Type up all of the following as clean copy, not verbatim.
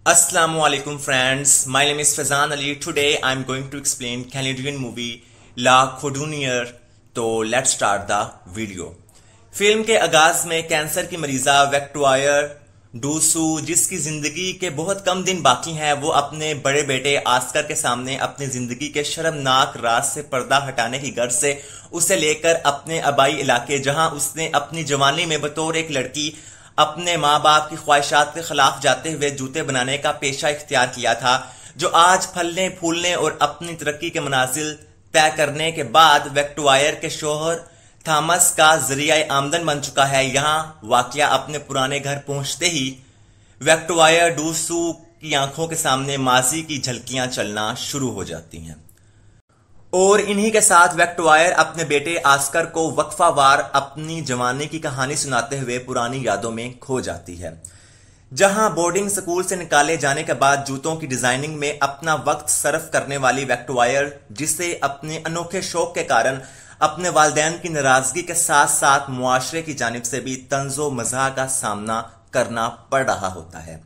Assalamualaikum friends, my name is Fazan Ali. Today I am going to explain Canadian movie La Cordonnier. तो let's start the video. Film के आगाज में cancer की मरीजा Victoria DUSU, जिसकी जिंदगी के बहुत कम दिन बाकी हैं, वो अपने बड़े बेटे ऑस्कर के सामने अपनी जिंदगी के शर्मनाक राज से पर्दा हटाने की गर्ज से उसे लेकर अपने आबाई इलाके, जहां उसने अपनी जवानी में बतौर एक लड़की अपने माँ बाप की ख्वाहिशात के खिलाफ जाते हुए जूते बनाने का पेशा इख्तियार किया था, जो आज फलने फूलने और अपनी तरक्की के मनाजिल तय करने के बाद विक्टोरिया के शोहर थॉमस का जरिया आमदन बन चुका है। यहाँ वाकया अपने पुराने घर पहुंचते ही विक्टोरिया डूसू की आंखों के सामने माजी की झलकियां चलना शुरू हो जाती हैं और इन्हीं के साथ विक्टोरिया अपने बेटे ऑस्कर को वक्फावार अपनी जवानी की कहानी सुनाते हुए पुरानी यादों में खो जाती है। जहां बोर्डिंग स्कूल से निकाले जाने के बाद जूतों की डिजाइनिंग में अपना वक्त सर्फ करने वाली विक्टोरिया, जिसे अपने अनोखे शौक के कारण अपने वालिदैन की नाराजगी के साथ साथ मुआशरे की जानिब से भी तंजो मज़ाह का सामना करना पड़ रहा होता है।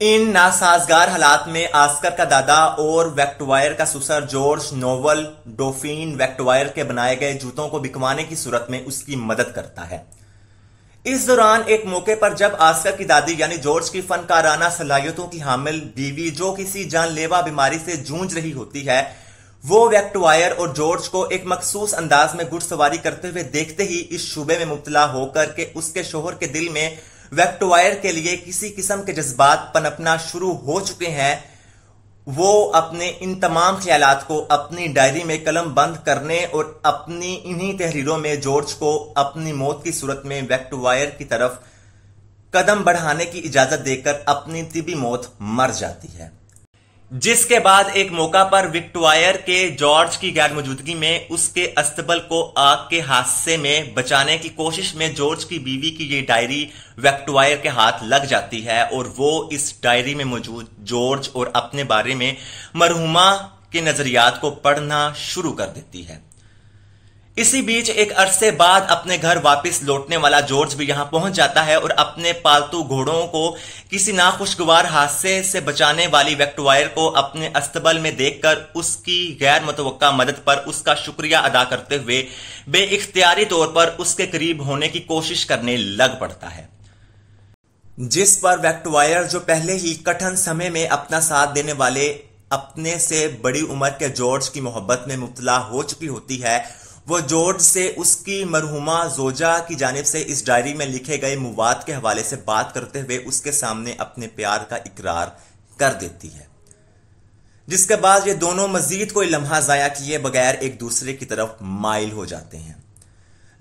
इन नासाजगार हालात में ऑस्कर का दादा और विक्टोरिया का ससुर जॉर्ज नोवल डोफिन विक्टोरिया के बनाए गए जूतों को बिकवाने की सूरत में उसकी मदद करता है। इस दौरान एक मौके पर जब ऑस्कर की दादी यानी जॉर्ज की फनकाराना सलाहियतों की हामिल बीवी, जो किसी जानलेवा बीमारी से जूझ रही होती है, वो विक्टोरिया और जॉर्ज को एक मखसूस अंदाज में घुड़सवारी करते हुए देखते ही इस शुबे में मुब्तला होकर के उसके शोहर के दिल में विक्टोरिया के लिए किसी किस्म के जज्बात पनपना शुरू हो चुके हैं। वो अपने इन तमाम ख्यालात को अपनी डायरी में कलम बंद करने और अपनी इन्हीं तहरीरों में जॉर्ज को अपनी मौत की सूरत में विक्टोरिया की तरफ कदम बढ़ाने की इजाजत देकर अपनी तिबी मौत मर जाती है। जिसके बाद एक मौका पर विक्टोरिया के जॉर्ज की गैर मौजूदगी में उसके अस्तबल को आग के हादसे में बचाने की कोशिश में जॉर्ज की बीवी की ये डायरी विक्टोरिया के हाथ लग जाती है और वो इस डायरी में मौजूद जॉर्ज और अपने बारे में मरहुमा के नजरियात को पढ़ना शुरू कर देती है। इसी बीच एक अरसे बाद अपने घर वापस लौटने वाला जॉर्ज भी यहां पहुंच जाता है और अपने पालतू घोड़ों को किसी नाखुशगवार हादसे से बचाने वाली विक्टोरिया को अपने अस्तबल में देखकर उसकी गैर मुतवक्का मदद पर उसका शुक्रिया अदा करते हुए बेइख्तियारी तौर पर उसके करीब होने की कोशिश करने लग पड़ता है। जिस पर विक्टोरिया, जो पहले ही कठिन समय में अपना साथ देने वाले अपने से बड़ी उम्र के जॉर्ज की मोहब्बत में मुब्तला हो चुकी होती है, वो जॉर्ज से उसकी मरहुमा जोजा की जानिब से इस डायरी में लिखे गए मुवाद के हवाले से बात करते हुए उसके सामने अपने प्यार का इकरार कर देती है। जिसके बाद ये दोनों मजीद कोई लम्हा जाया किए बगैर एक दूसरे की तरफ माइल हो जाते हैं।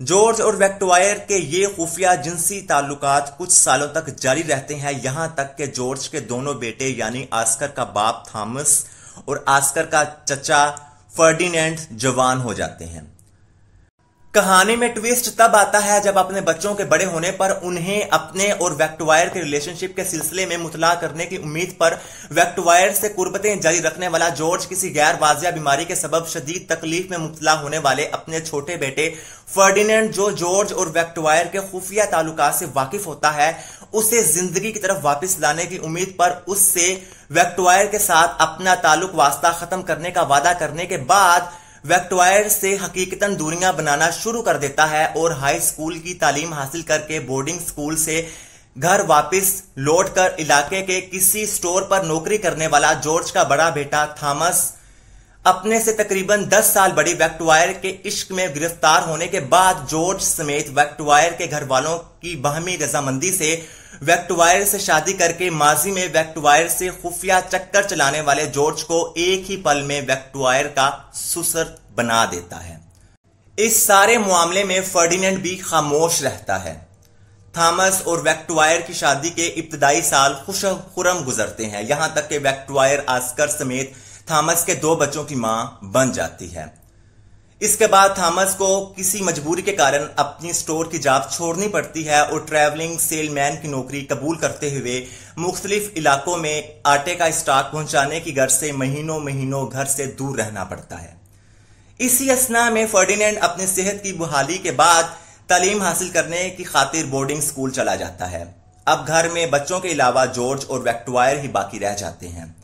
जॉर्ज और विक्टोरिया के ये खुफिया जिनसी ताल्लुकात कुछ सालों तक जारी रहते हैं, यहां तक कि जॉर्ज के दोनों बेटे यानी ऑस्कर का बाप थॉमस और ऑस्कर का चचा फर्डिनेंड जवान हो जाते हैं। कहानी में ट्विस्ट तब आता है जब अपने बच्चों के बड़े होने पर उन्हें अपने और विक्टोरिया के रिलेशनशिप के सिलसिले में मुतला करने की उम्मीद पर विक्टोरिया से कुर्बतें जारी रखने वाला जॉर्ज किसी गैर वाजिया बीमारी के सबब शदीद तकलीफ में मुबतला होने वाले अपने छोटे बेटे फर्डिनेंड, जो जॉर्ज और विक्टोरिया के खुफिया ताल्लुकात से वाकिफ होता है, उसे जिंदगी की तरफ वापस लाने की उम्मीद पर उससे विक्टोरिया के साथ अपना ताल्लुक वास्ता खत्म करने का वादा करने के बाद विक्टोरिया से हकीकतन दूरियां बनाना शुरू कर देता है और हाई स्कूल की तालीम हासिल करके बोर्डिंग स्कूल से घर वापस लौटकर इलाके के किसी स्टोर पर नौकरी करने वाला जॉर्ज का बड़ा बेटा थॉमस अपने से तकरीबन 10 साल बड़ी विक्टोरिया के इश्क में गिरफ्तार होने के बाद जॉर्ज समेत विक्टोरिया के घर वालों की बाहमी रजामंदी से विक्टोरिया से शादी करके माजी में विक्टोरिया से खुफिया चक्कर चलाने वाले जॉर्ज को एक ही पल में विक्टोरिया का ससुर बना देता है। इस सारे मामले में फर्डिनेंड भी खामोश रहता है। थॉमस और विक्टोरिया की शादी के इब्तदाई साल खुशखुरम गुजरते हैं, यहां तक कि विक्टोरिया ऑस्कर समेत थॉमस के 2 बच्चों की मां बन जाती है। इसके बाद थॉमस को किसी मजबूरी के कारण अपनी स्टोर की जॉब छोड़नी पड़ती है और ट्रैवलिंग सेलमैन की नौकरी कबूल करते हुए मुख्तलिफ इलाकों में आटे का स्टॉक पहुंचाने की गर्ज से महीनों महीनों घर से दूर रहना पड़ता है। इसी असना में फर्डिनेंड अपनी सेहत की बहाली के बाद तालीम हासिल करने की खातिर बोर्डिंग स्कूल चला जाता है। अब घर में बच्चों के अलावा जॉर्ज और वैक्टवायर ही बाकी रह जाते हैं।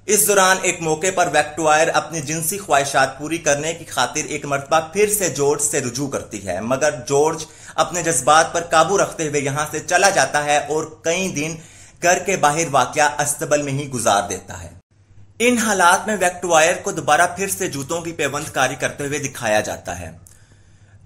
इस दौरान एक मौके पर वैक्टवायर अपनी जिनसी ख्वाहिशात पूरी करने की खातिर एक मर्तबा फिर से जॉर्ज से रुजू करती है, मगर जॉर्ज अपने जज्बात पर काबू रखते हुए यहां से चला जाता है और कई दिन घर के बाहर वाकया अस्तबल में ही गुजार देता है। इन हालात में वैक्टवायर को दोबारा फिर से जूतों की पेवंदकारी करते हुए दिखाया जाता है।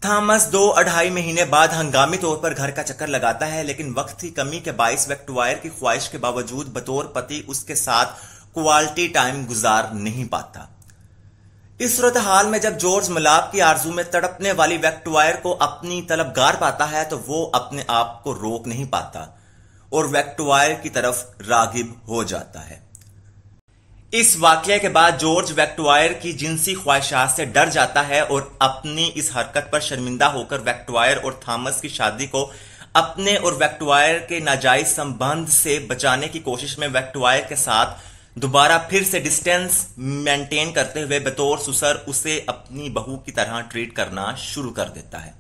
थॉमस 2-2.5 महीने बाद हंगामी तौर पर घर का चक्कर लगाता है, लेकिन वक्त की कमी के बाइस वैक्टवायर की ख्वाहिश के बावजूद बतौर पति उसके साथ क्वालिटी टाइम गुजार नहीं पाता। इस सूरत हाल में जब जॉर्ज मिलाप की आरजू में तड़पने वाली वैक्टवायर को अपनी तलबगार पाता है तो वो अपने आप को रोक नहीं पाता और वैक्टवायर की तरफ रागिब हो जाता है। इस वाकये के बाद जॉर्ज वैक्टवायर की जिनसी ख्वाहिशात से डर जाता है और अपनी इस हरकत पर शर्मिंदा होकर वैक्टवायर और थॉमस की शादी को अपने और वैक्टवायर के नाजायज संबंध से बचाने की कोशिश में वैक्टवायर के साथ दोबारा फिर से डिस्टेंस मेंटेन करते हुए बतौर ससुर उसे अपनी बहू की तरह ट्रीट करना शुरू कर देता है।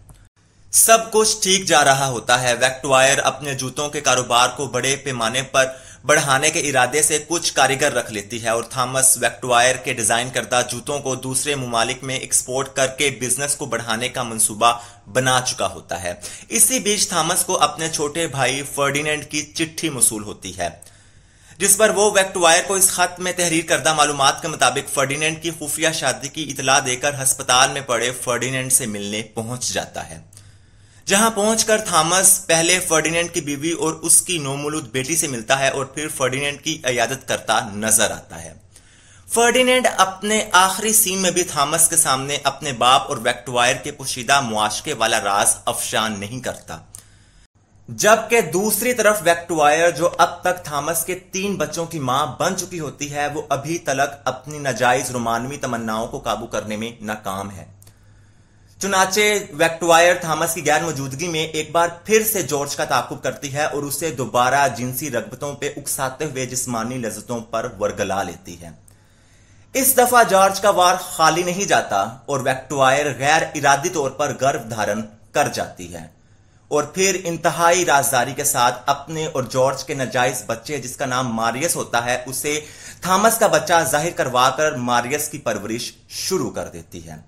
सब कुछ ठीक जा रहा होता है। वैक्टवायर अपने जूतों के कारोबार को बड़े पैमाने पर बढ़ाने के इरादे से कुछ कारीगर रख लेती है और थॉमस वैक्टवायर के डिजाइन करदा जूतों को दूसरे मुमालिक में एक्सपोर्ट करके बिजनेस को बढ़ाने का मंसूबा बना चुका होता है। इसी बीच थॉमस को अपने छोटे भाई फर्डिनेंड की चिट्ठी मौसूल होती है, जिस पर वो वैक्टवायर को इस खत में तहरीर करदा मालूमात के मुताबिक फर्डिनेंड की खुफिया शादी की इतला देकर अस्पताल में पड़े फर्डिनेंड से मिलने पहुंच जाता है, जहां पहुंचकर थॉमस पहले फर्डिनेंड की बीवी और उसकी नौमौलूद बेटी से मिलता है और फिर फर्डिनेंड की इयादत करता नजर आता है। फर्डिनेंड अपने आखिरी सीन में भी थॉमस के सामने अपने बाप और वैक्टवायर के पोशीदा मुआशके वाला राज अफशान नहीं करता, जबकि दूसरी तरफ वैक्टवायर जो अब तक थॉमस के 3 बच्चों की मां बन चुकी होती है, वो अभी तलक अपनी नाजायज रोमानवी तमन्नाओं को काबू करने में नाकाम है। चुनाचे वैक्टवायर थॉमस की गैर मौजूदगी में एक बार फिर से जॉर्ज का ताकुब करती है और उसे दोबारा जिनसी रगबतों पे उकसाते हुए जिस्मानी लज्जतों पर वरगला लेती है। इस दफा जॉर्ज का वार खाली नहीं जाता और वैक्टवायर गैर इरादी तौर पर गर्भ धारण कर जाती है और फिर इंतहाई राजदारी के साथ अपने और जॉर्ज के नाजायज बच्चे जिसका नाम मारियस होता है उसे थॉमस का बच्चा जाहिर करवाकर मारियस की परवरिश शुरू कर देती है।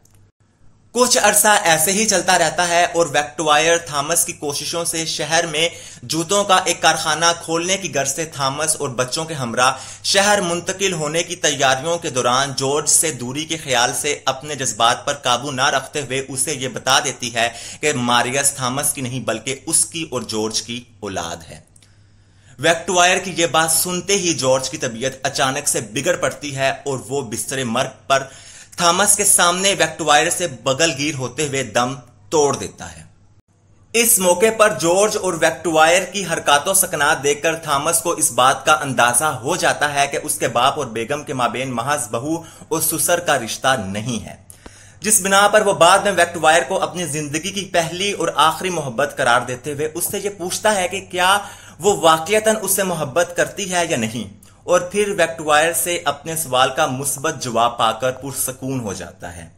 कुछ अरसा ऐसे ही चलता रहता है और वैक्टवायर थॉमस की कोशिशों से शहर में जूतों का एक कारखाना खोलने की गर्ज से थॉमस और बच्चों के हमरा शहर मुंतकिल होने की तैयारियों के दौरान जॉर्ज से दूरी के ख्याल से अपने जज्बात पर काबू ना रखते हुए उसे यह बता देती है कि मारियस थॉमस की नहीं बल्कि उसकी और जॉर्ज की औलाद है। वैक्टवायर की यह बात सुनते ही जॉर्ज की तबीयत अचानक से बिगड़ पड़ती है और वो बिस्तरे मर्ग पर थॉमस के सामने वैक्टवायर से बगलगीर होते हुए दम तोड़ देता है। इस मौके पर जॉर्ज और वैक्टवायर की हरकतों सकनात देखकर थॉमस को इस बात का अंदाजा हो जाता है कि उसके बाप और बेगम के माबेन महज बहू और ससुर का रिश्ता नहीं है, जिस बिना पर वो बाद में वैक्टवायर को अपनी जिंदगी की पहली और आखिरी मोहब्बत करार देते हुए उससे ये पूछता है कि क्या वो वाकईतन उससे मोहब्बत करती है या नहीं, और फिर वैक्टवायर से अपने सवाल का मुस्बत जवाब पाकर पुरसकून हो जाता है।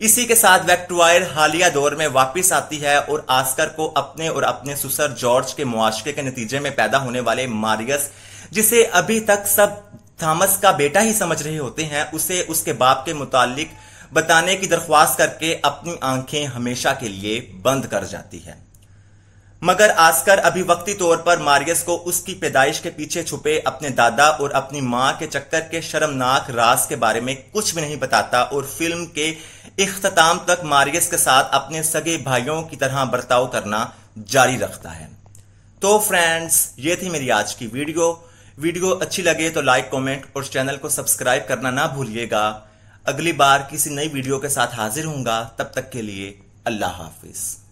इसी के साथ वैक्टवायर हालिया दौर में वापस आती है और आस्कर को अपने और अपने ससुर जॉर्ज के मुआशके के नतीजे में पैदा होने वाले मारियस, जिसे अभी तक सब थॉमस का बेटा ही समझ रहे होते हैं, उसे उसके बाप के मुतालिक बताने की दरख्वास्त करके अपनी आंखें हमेशा के लिए बंद कर जाती है। मगर आस्कर अभी वक्ती तौर पर मारियस को उसकी पैदाइश के पीछे छुपे अपने दादा और अपनी मां के चक्कर के शर्मनाक राज के बारे में कुछ भी नहीं बताता और फिल्म के इख्तिताम तक मारियस के साथ अपने सगे भाइयों की तरह बर्ताव करना जारी रखता है। तो फ्रेंड्स, ये थी मेरी आज की वीडियो अच्छी लगे तो लाइक, कमेंट और चैनल को सब्सक्राइब करना ना भूलिएगा। अगली बार किसी नई वीडियो के साथ हाजिर होऊंगा, तब तक के लिए अल्लाह हाफिज।